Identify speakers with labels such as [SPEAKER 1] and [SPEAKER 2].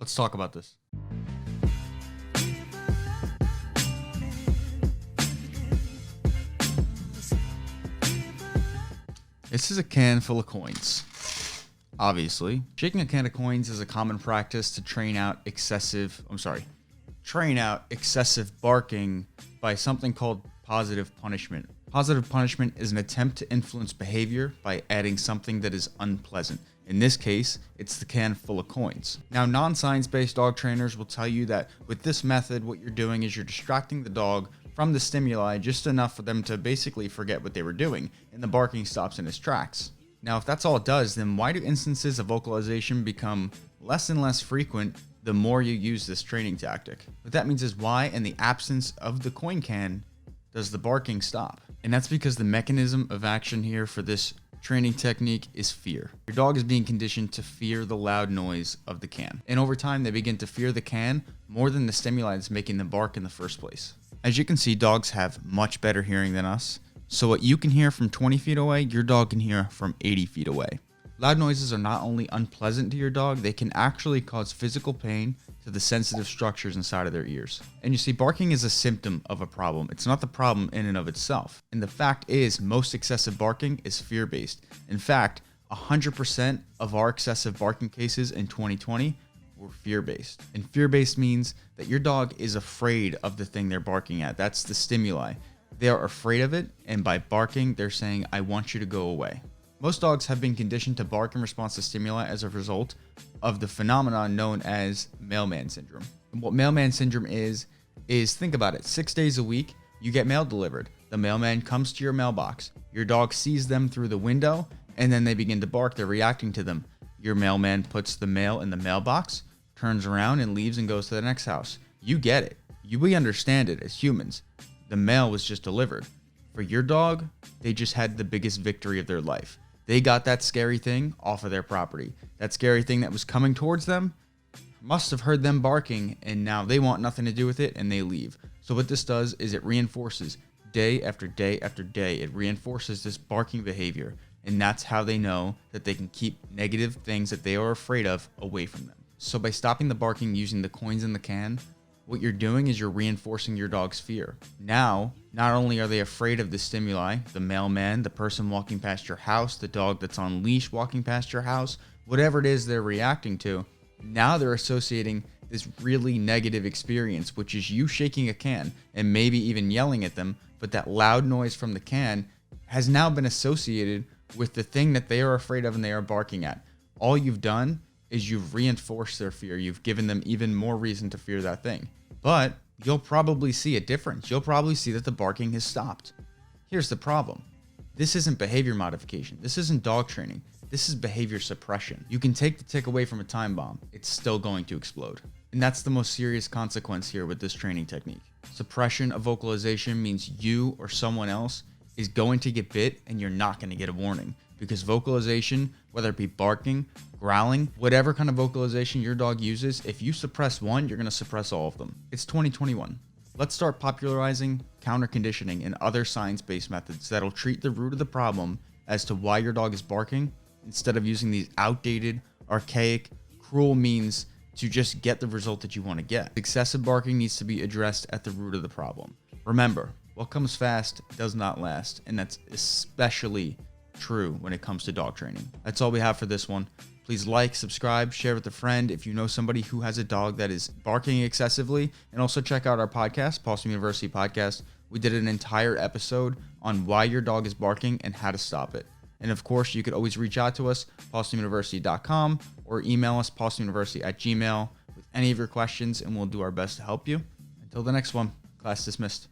[SPEAKER 1] Let's talk about this. This is a can full of coins. Obviously, shaking a can of coins is a common practice to train out excessive barking by something called positive punishment. Positive punishment is an attempt to influence behavior by adding something that is unpleasant. In this case, it's the can full of coins. Now, non-science-based dog trainers will tell you that with this method, what you're doing is you're distracting the dog from the stimuli just enough for them to basically forget what they were doing, and the barking stops in its tracks. Now, if that's all it does, then why do instances of vocalization become less and less frequent the more you use this training tactic? What that means is why, in the absence of the coin can, does the barking stop? And that's because the mechanism of action here for this training technique is fear. Your dog is being conditioned to fear the loud noise of the can. And over time, they begin to fear the can more than the stimuli that's making them bark in the first place. As you can see, dogs have much better hearing than us. So what you can hear from 20 feet away, your dog can hear from 80 feet away. Loud noises are not only unpleasant to your dog, they can actually cause physical pain to the sensitive structures inside of their ears. And you see, barking is a symptom of a problem. It's not the problem in and of itself. And the fact is, most excessive barking is fear-based. In fact, 100% of our excessive barking cases in 2020 were fear-based. And fear-based means that your dog is afraid of the thing they're barking at. That's the stimuli. They are afraid of it, and by barking, they're saying, I want you to go away. Most dogs have been conditioned to bark in response to stimuli as a result of the phenomenon known as mailman syndrome. And what mailman syndrome is think about it. 6 days a week, you get mail delivered. The mailman comes to your mailbox. Your dog sees them through the window, and then they begin to bark. They're reacting to them. Your mailman puts the mail in the mailbox, turns around and leaves and goes to the next house. You get it. We understand it as humans. The mail was just delivered. For your dog, they just had the biggest victory of their life. They got that scary thing off of their property. That scary thing that was coming towards them must have heard them barking, and now they want nothing to do with it, and they leave. So what this does is it reinforces day after day after day. It reinforces this barking behavior, and that's how they know that they can keep negative things that they are afraid of away from them. So by stopping the barking using the coins in the can, what you're doing is you're reinforcing your dog's fear. Now, not only are they afraid of the stimuli, the mailman, the person walking past your house, the dog that's on leash walking past your house, whatever it is they're reacting to, now they're associating this really negative experience, which is you shaking a can and maybe even yelling at them, but that loud noise from the can has now been associated with the thing that they are afraid of and they are barking at. All you've done is you've reinforced their fear. You've given them even more reason to fear that thing. But you'll probably see a difference. You'll probably see that the barking has stopped. Here's the problem. This isn't behavior modification. This isn't dog training. This is behavior suppression. You can take the tick away from a time bomb. It's still going to explode. And that's the most serious consequence here with this training technique. Suppression of vocalization means you or someone else is going to get bit and you're not going to get a warning. Because vocalization, whether it be barking, growling, whatever kind of vocalization your dog uses, if you suppress one, you're going to suppress all of them. It's 2021. Let's start popularizing counter-conditioning and other science-based methods that'll treat the root of the problem as to why your dog is barking instead of using these outdated, archaic, cruel means to just get the result that you want to get. Excessive barking needs to be addressed at the root of the problem. Remember, what comes fast does not last, and that's especially true when it comes to dog training. That's all we have for this one. Please like, subscribe, share with a friend if you know somebody who has a dog that is barking excessively, and also check out our podcast, Pawsome University Podcast. We did an entire episode on why your dog is barking and how to stop it. And of course, you could always reach out to us, pawsomeuniversity.com, or email us, pawsomeuniversity@gmail.com, with any of your questions, and we'll do our best to help you. Until the next one, class dismissed.